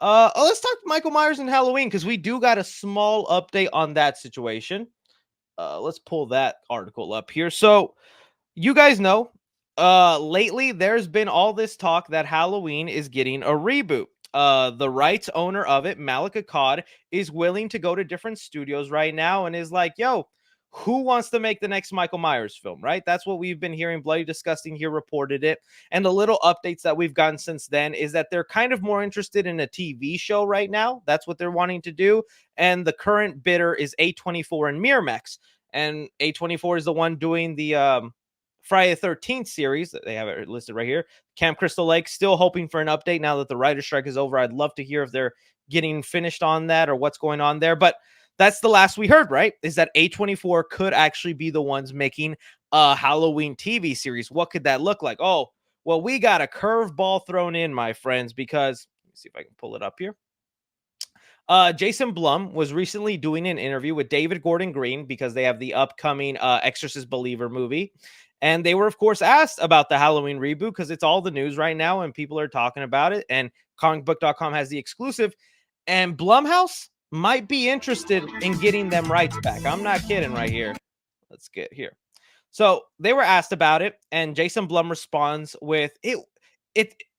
Let's talk Michael Myers and Halloween because we do got a small update on that situation. Let's pull that article up here. So you guys know, lately there's been all this talk that Halloween is getting a reboot. The rights owner of it, Malika Cod, is willing to go to different studios right now and is like, yo, who wants to make the next Michael Myers film, right? That's what we've been hearing. Bloody Disgusting here reported it. And the little updates that we've gotten since then is that they're kind of more interested in a TV show right now. That's what they're wanting to do. And the current bidder is A24 and Miramax. And A24 is the one doing the Friday the 13th series. They have it listed right here. Camp Crystal Lake, still hoping for an update now that the writer's strike is over. I'd love to hear if they're getting finished on that or what's going on there. But that's the last we heard, right? Is that A24 could actually be the ones making a Halloween TV series. What could that look like? Oh, well, we got a curveball thrown in, my friends, because let me see if I can pull it up here. Jason Blum was recently doing an interview with David Gordon Green because they have the upcoming Exorcist Believer movie. And they were, of course, asked about the Halloween reboot because it's all the news right now and people are talking about it. And comicbook.com has the exclusive. And Blumhouse might be interested in getting them rights back. I'm not kidding right here. Let's get here. So they were asked about it, and Jason Blum responds with it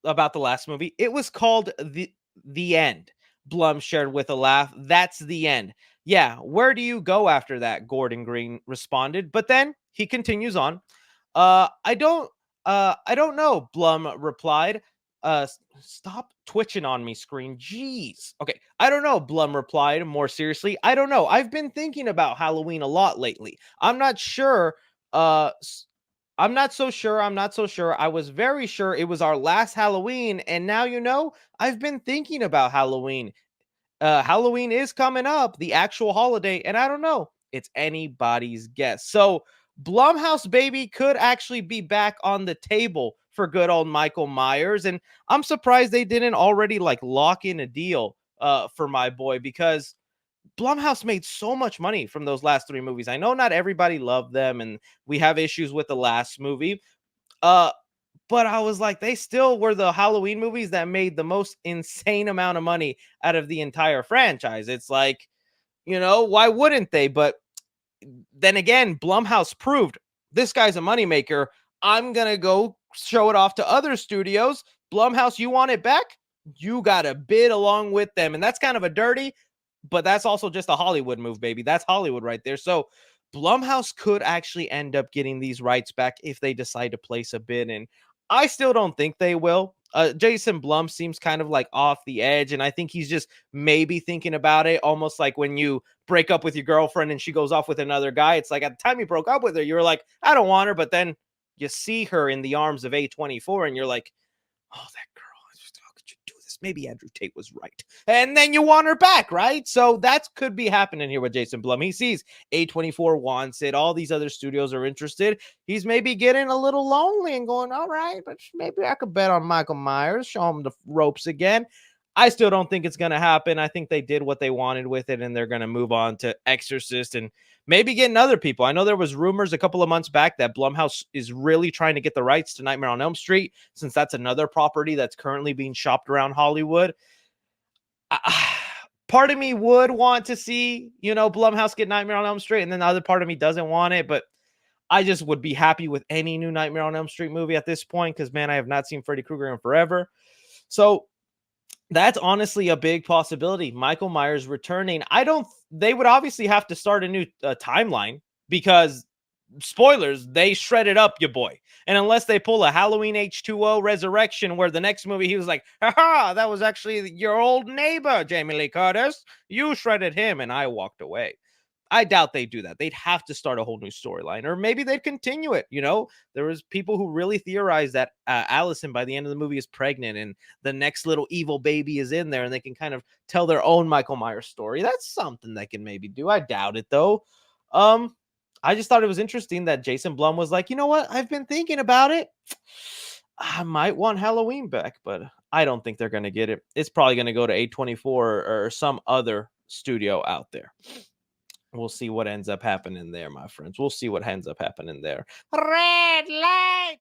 about the last movie. It was called the end. Blum shared with a laugh. That's the end. Yeah, where do you go after that? Gordon Green responded. But then he continues on. I don't know, Blum replied. Stop twitching on me, screen. Jeez. Okay, I don't know, Blum replied more seriously. I don't know. I've been thinking about Halloween a lot lately. I'm not sure. Uh, I'm not so sure. I'm not so sure. I was very sure it was our last Halloween, and now I've been thinking about Halloween. Halloween is coming up, the actual holiday, and I don't know. It's anybody's guess. So Blumhouse baby could actually be back on the table for good old Michael Myers, and I'm surprised they didn't already like lock in a deal for my boy because Blumhouse made so much money from those last three movies. I know not everybody loved them, and we have issues with the last movie. Uh, but I was like, they still were the Halloween movies that made the most insane amount of money out of the entire franchise. It's like, why wouldn't they? But then again, Blumhouse proved this guy's a moneymaker. I'm going to go show it off to other studios. Blumhouse, you want it back? You got to bid along with them. And that's kind of a dirty, but that's also just a Hollywood move, baby. That's Hollywood right there. So Blumhouse could actually end up getting these rights back if they decide to place a bid. And I still don't think they will. Jason Blum seems kind of like off the edge, and I think he's just maybe thinking about it, almost like when you break up with your girlfriend and she goes off with another guy. It's like at the time you broke up with her, you were like, I don't want her, but then you see her in the arms of A24, and you're like, oh, that girl, how could you do this? Maybe Andrew Tate was right. And then you want her back, right? So that could be happening here with Jason Blum. He sees A24 wants it. All these other studios are interested. He's maybe getting a little lonely and going, all right, but maybe I could bet on Michael Myers, show him the ropes again. I still don't think it's going to happen. I think they did what they wanted with it, and they're going to move on to Exorcist and maybe getting other people. I know there was rumors a couple of months back that Blumhouse is really trying to get the rights to Nightmare on Elm Street, since that's another property that's currently being shopped around Hollywood. Part of me would want to see, Blumhouse get Nightmare on Elm Street, and then the other part of me doesn't want it, but I just would be happy with any new Nightmare on Elm Street movie at this point because, man, I have not seen Freddy Krueger in forever. So that's honestly a big possibility. Michael Myers returning. They would obviously have to start a new timeline because, spoilers, they shredded up your boy. And unless they pull a Halloween H2O resurrection where the next movie he was like, haha, that was actually your old neighbor, Jamie Lee Curtis. You shredded him and I walked away. I doubt they do that. They'd have to start a whole new storyline, or maybe they'd continue it. There was people who really theorized that Allison by the end of the movie is pregnant and the next little evil baby is in there, and they can kind of tell their own Michael Myers story. That's something they can maybe do. I doubt it though. I just thought it was interesting that Jason Blum was like, you know what? I've been thinking about it. I might want Halloween back, but I don't think they're going to get it. It's probably going to go to A24 or some other studio out there. We'll see what ends up happening there, my friends. We'll see what ends up happening there. Red light.